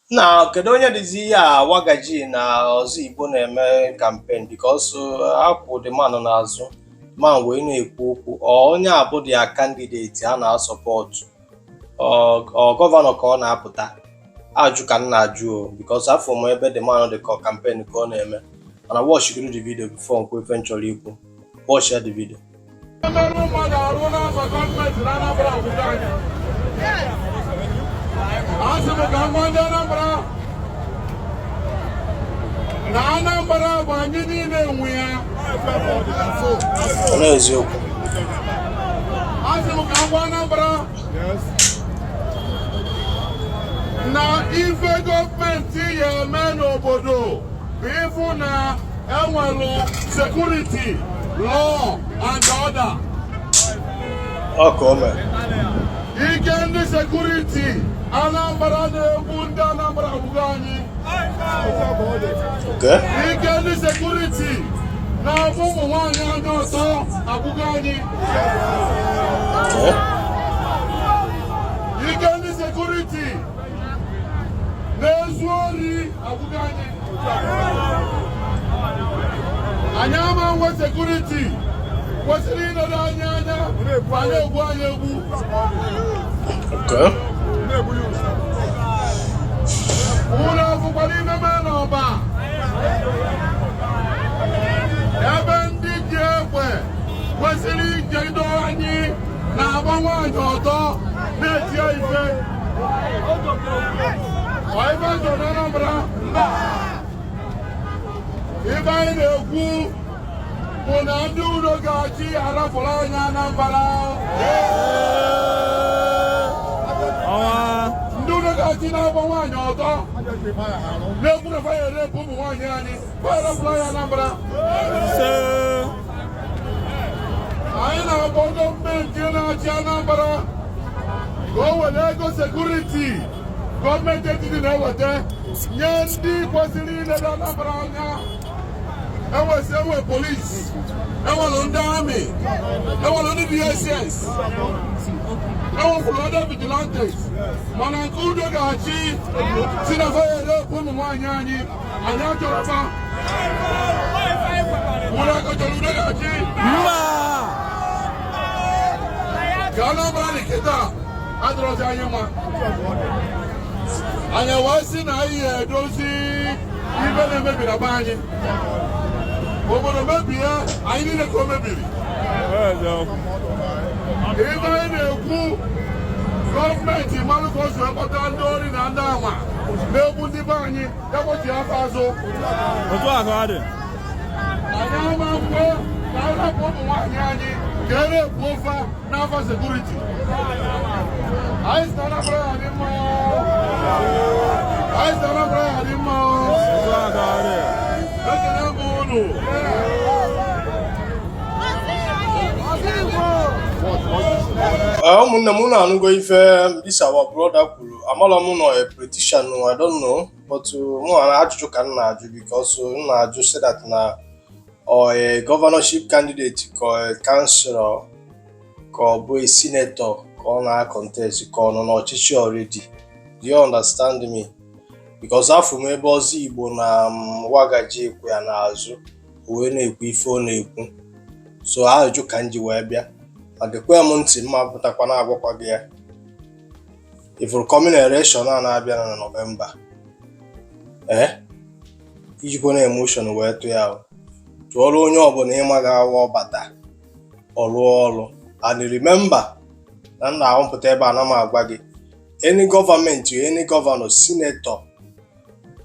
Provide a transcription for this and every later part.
Now, kedu onye dịzi ya Waga ji na Ozoigbo na-eme campaign because akwụ the man n'azụ man wee na-ekwu okwu onye a bụ dia candidate a na-asọpọtụ gọvanọ ka ọ na-apụta ajụ ka m na-ajụ o because afọ m ebe the man dị ka campaign ka ọ na-eme mana watch through the video before nkwe ife nchọrọ ikwu watch the video. Anambra bụ anyị niile nwe ya. N'eziokwu. Asị m ka ngwa Anambra na ife gọọmenti ya eme n'obodo bụ ịfụ na enwere security, law and order. Ọ ka o mere. Ike ndị security Anambra na-egbu ndị Anambra abụghị anyị. Ike ndị sekuriti na-abụ ụmụ nwaanyị anya ọtọ abụghị anyị. Ike ndị sekuriti na-ezu ori abụghị anyị. Anyị ama nwe sekuriti kwesịrị ịnọdụ anyị anya ma na-egbu anyị egbu. Unu afụkwara imeme n'ọba ebe ndị ji egbe kwesịrị ijedo anyị na-agba nwaanyị ọtọ na-etie ife ife nso n'Anambra. Ife anyị na-ekwu bụ na ndị udo ga-achị arafụrụ anyị Anambra. Ndị na-agba nwaanyị ọtọ na-ekwu na faya na-ebu ụmụ nwaanyị anyị arafụrụ anyị Anambra. Anyị na-agba gọọmenti na-achị Anambra ka o were ego sekuriti gọọmenti etiti na-eweta nye ndị kwesịrị iledo Anambra anya. Enwe polisi, enwere ndị amị, enwere ndị DSS, enwekwara ndị vigilantes, mana nke udo ga-achị si na faya na-ekwu ụmụ nwaanyị anyị achọrọba. Ụlọ aka chọrọ udo ga-achị ka Anambra dị kịta adịrọzi anyị mma. Anyị wee sị na anyị edozi ibe na-emebi na be anyị. Obodo mebie anyị niile ka o mebiri. Ibe anyị na-ekwu gọọmenti mmanụ ka o si ekpọta ndị ori na ndị ama na-egbu ndị be anyị egbochi afọ azụ. Anyị ama mgbe na arapụ ụmụ nwaanyị anyị ka e na-ekwu ofe n'afọ sekuriti. Anyị si na Anambra ya dị mma. Anyị si na Anambra ya dị mma. Ekele m unu. Ụmụnne m na-anụgo ife this our brother kwuru. Amala m nọ a politician, I don't know, but mụ na ajụjụ ka m na-ajụ because m na-ajụ say that na a governorship candidate ka a councillor ka ọ bụ a senator ka ọ na-contest ka ọ nọ n'ọchịchị already. Do you understand me? Because afọ m ebe Ozoigbo na Waga ji ekwe ya n'azụ wee na-ekwu ife ọ na-ekwu, so ajụjụ ka m ji wee bịa ma gekwe m ntị mma pụtakwa na-agwakwa gị ya. Ifuru coming election a na-abịa na November ijikwa na emotion wee tụ ya tụọrọ onye ọbụla ịma ga-awa ọbata ọrụ ọrụ. And remember na nna ahụpụta ebe a na m agwa gị any government, any governor, senator,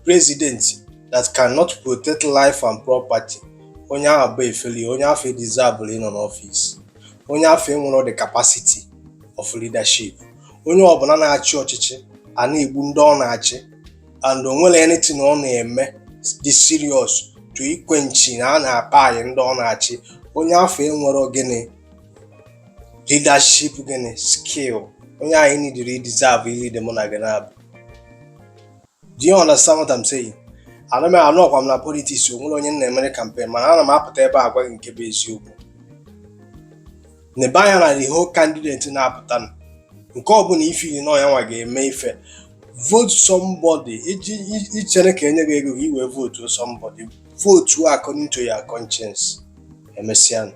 president that cannot protect life and property, onye ahụ bụ efeli, onye afọ deserve ịnọ n'ọfịs, onye afọ enwere the capacity of leadership. Onye ọbụla na-achị ọchịchị a na-egbu ndị ọ na-achị and o nwere anything ọ na-eme dị serious to ikwenchi na a na-apa anyị ndị ọ na-achị. Onye afọ enwere gịnị leadership gịnị skill, onye anyị neediri deserve lead mụ na gị na-abụ. Do you understand what I'm saying? Ana m anụ ọkwa m na politics o nwere onye na-emere campaign, mana ana m apụta ebe agwa gị nke bụ eziokwu. N'ebe anya na the whole candidate na-apụta nke ọ bụla ifili na ya nwa ga-eme ife vote somebody ichere ka enye gị ego iwee vote somebody vote according to your conscience emesian